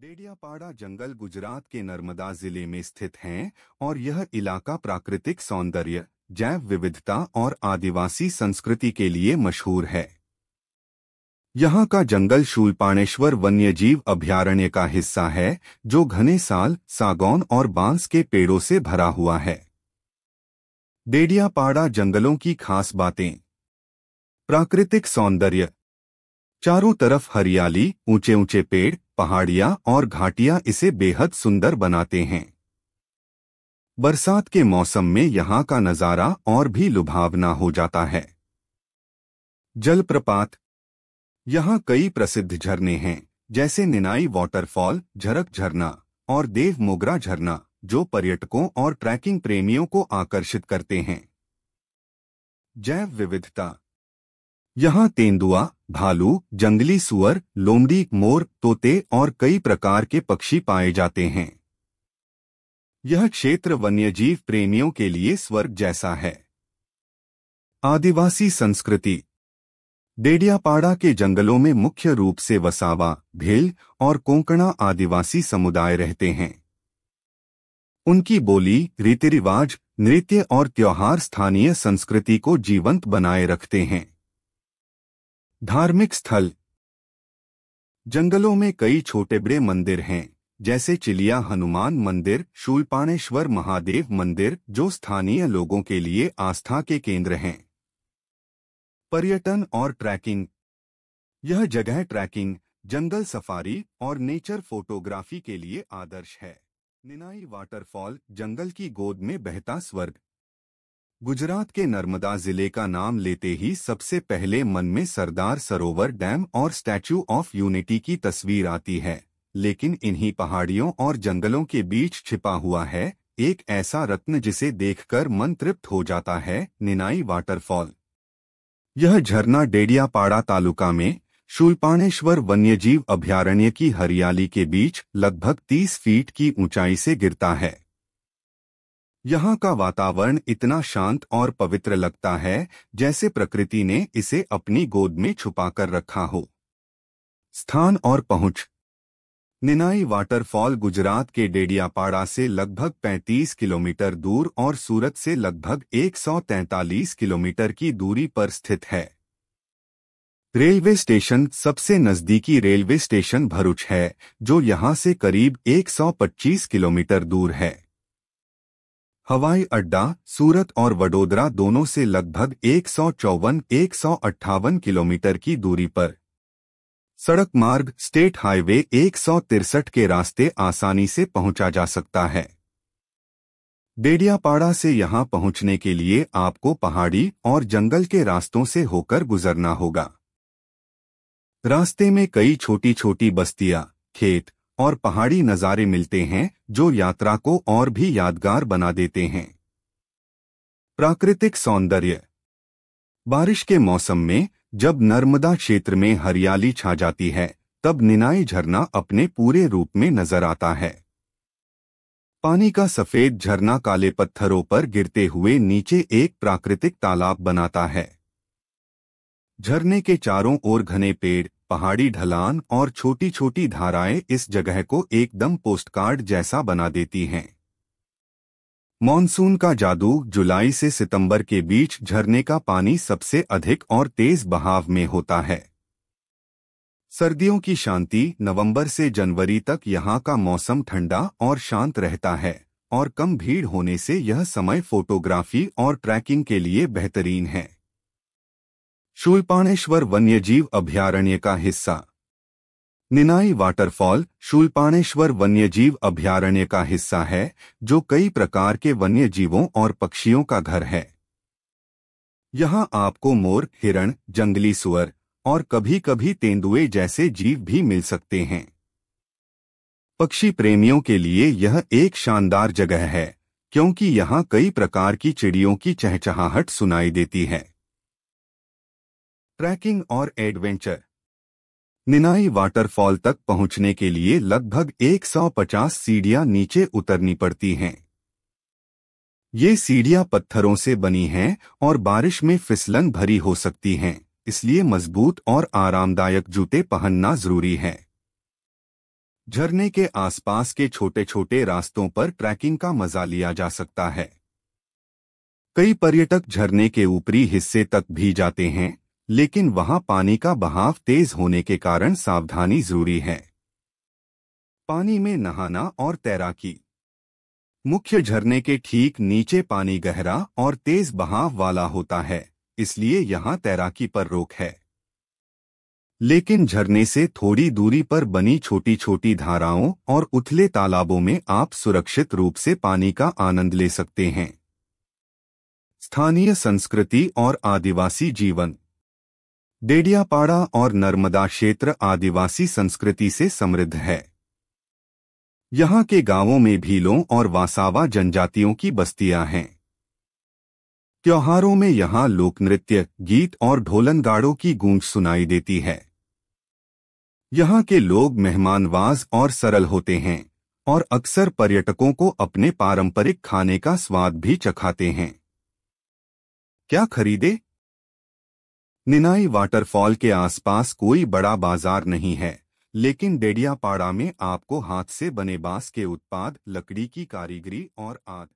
डेडियापाड़ा जंगल गुजरात के नर्मदा जिले में स्थित हैं और यह इलाका प्राकृतिक सौंदर्य, जैव विविधता और आदिवासी संस्कृति के लिए मशहूर है। यहाँ का जंगल शूलपाणेश्वर वन्यजीव अभयारण्य का हिस्सा है, जो घने साल, सागौन और बांस के पेड़ों से भरा हुआ है। डेडियापाड़ा जंगलों की खास बातें। प्राकृतिक सौंदर्य। चारों तरफ हरियाली, ऊंचे ऊंचे पेड़, पहाड़ियां और घाटियां इसे बेहद सुंदर बनाते हैं। बरसात के मौसम में यहाँ का नजारा और भी लुभावना हो जाता है। जलप्रपात। यहाँ कई प्रसिद्ध झरने हैं, जैसे निनाई वाटरफॉल, झरक झरना और देव मोगरा झरना, जो पर्यटकों और ट्रैकिंग प्रेमियों को आकर्षित करते हैं। जैव विविधता। यहाँ तेंदुआ, भालू, जंगली सुअर, लोमड़ी, मोर, तोते और कई प्रकार के पक्षी पाए जाते हैं। यह क्षेत्र वन्यजीव प्रेमियों के लिए स्वर्ग जैसा है। आदिवासी संस्कृति। डेडियापाड़ा के जंगलों में मुख्य रूप से वसावा, भील और कोंकणा आदिवासी समुदाय रहते हैं। उनकी बोली, रीति रिवाज, नृत्य और त्योहार स्थानीय संस्कृति को जीवंत बनाए रखते हैं। धार्मिक स्थल। जंगलों में कई छोटे बड़े मंदिर हैं, जैसे चिलिया हनुमान मंदिर, शूलपाणेश्वर महादेव मंदिर, जो स्थानीय लोगों के लिए आस्था के केंद्र हैं। पर्यटन और ट्रैकिंग। यह जगह ट्रैकिंग, जंगल सफारी और नेचर फोटोग्राफी के लिए आदर्श है। निनाई वाटरफॉल, जंगल की गोद में बहता स्वर्ग। गुजरात के नर्मदा जिले का नाम लेते ही सबसे पहले मन में सरदार सरोवर डैम और स्टैच्यू ऑफ यूनिटी की तस्वीर आती है, लेकिन इन्हीं पहाड़ियों और जंगलों के बीच छिपा हुआ है एक ऐसा रत्न जिसे देखकर मन तृप्त हो जाता है, निनाई वाटरफॉल। यह झरना डेडियापाड़ा तालुका में शूलपाणेश्वर वन्यजीव अभयारण्य की हरियाली के बीच लगभग 30 फीट की ऊंचाई से गिरता है। यहाँ का वातावरण इतना शांत और पवित्र लगता है, जैसे प्रकृति ने इसे अपनी गोद में छुपाकर रखा हो। स्थान और पहुँच। निनाई वाटरफॉल गुजरात के डेडियापाड़ा से लगभग 35 किलोमीटर दूर और सूरत से लगभग 143 किलोमीटर की दूरी पर स्थित है। Railway station. सबसे नजदीकी रेलवे स्टेशन भरूच है, जो यहाँ से करीब 125 किलोमीटर दूर है। हवाई अड्डा। सूरत और वडोदरा दोनों से लगभग 154-158 किलोमीटर की दूरी पर। सड़क मार्ग। स्टेट हाईवे 163 के रास्ते आसानी से पहुंचा जा सकता है। डेडियापाड़ा से यहां पहुंचने के लिए आपको पहाड़ी और जंगल के रास्तों से होकर गुजरना होगा। रास्ते में कई छोटी छोटी बस्तियां, खेत और पहाड़ी नज़ारे मिलते हैं, जो यात्रा को और भी यादगार बना देते हैं। प्राकृतिक सौंदर्य। बारिश के मौसम में जब नर्मदा क्षेत्र में हरियाली छा जाती है, तब निनाई झरना अपने पूरे रूप में नजर आता है। पानी का सफेद झरना काले पत्थरों पर गिरते हुए नीचे एक प्राकृतिक तालाब बनाता है। झरने के चारों ओर घने पेड़, पहाड़ी ढलान और छोटी छोटी धाराएं इस जगह को एकदम पोस्टकार्ड जैसा बना देती हैं। मॉनसून का जादू। जुलाई से सितंबर के बीच झरने का पानी सबसे अधिक और तेज बहाव में होता है। सर्दियों की शांति। नवंबर से जनवरी तक यहाँ का मौसम ठंडा और शांत रहता है और कम भीड़ होने से यह समय फोटोग्राफी और ट्रैकिंग के लिए बेहतरीन है। शूलपाणेश्वर वन्यजीव अभयारण्य का हिस्सा। निनाई वाटरफॉल शूलपाणेश्वर वन्यजीव अभयारण्य का हिस्सा है, जो कई प्रकार के वन्यजीवों और पक्षियों का घर है। यहाँ आपको मोर, हिरण, जंगली सुअर और कभी कभी तेंदुए जैसे जीव भी मिल सकते हैं। पक्षी प्रेमियों के लिए यह एक शानदार जगह है, क्योंकि यहाँ कई प्रकार की चिड़ियों की चहचहाहट सुनाई देती है। ट्रैकिंग और एडवेंचर। निनाई वाटरफॉल तक पहुंचने के लिए लगभग 150 सीढ़ियां नीचे उतरनी पड़ती हैं। ये सीढ़ियां पत्थरों से बनी हैं और बारिश में फिसलन भरी हो सकती हैं, इसलिए मजबूत और आरामदायक जूते पहनना जरूरी है। झरने के आसपास के छोटे छोटे रास्तों पर ट्रैकिंग का मजा लिया जा सकता है। कई पर्यटक झरने के ऊपरी हिस्से तक भी जाते हैं, लेकिन वहां पानी का बहाव तेज होने के कारण सावधानी जरूरी है। पानी में नहाना और तैराकी। मुख्य झरने के ठीक नीचे पानी गहरा और तेज बहाव वाला होता है, इसलिए यहां तैराकी पर रोक है। लेकिन झरने से थोड़ी दूरी पर बनी छोटी छोटी धाराओं और उथले तालाबों में आप सुरक्षित रूप से पानी का आनंद ले सकते हैं। स्थानीय संस्कृति और आदिवासी जीवन। डेडियापाड़ा और नर्मदा क्षेत्र आदिवासी संस्कृति से समृद्ध है। यहाँ के गांवों में भीलों और वासावा जनजातियों की बस्तियां हैं। त्योहारों में यहाँ लोकनृत्य, गीत और ढोलनगाड़ों की गूंज सुनाई देती है। यहाँ के लोग मेहमानवाज और सरल होते हैं और अक्सर पर्यटकों को अपने पारंपरिक खाने का स्वाद भी चखाते हैं। क्या खरीदे? निनाई वाटरफॉल के आसपास कोई बड़ा बाजार नहीं है, लेकिन डेडियापाड़ा में आपको हाथ से बने बांस के उत्पाद, लकड़ी की कारीगरी और आदि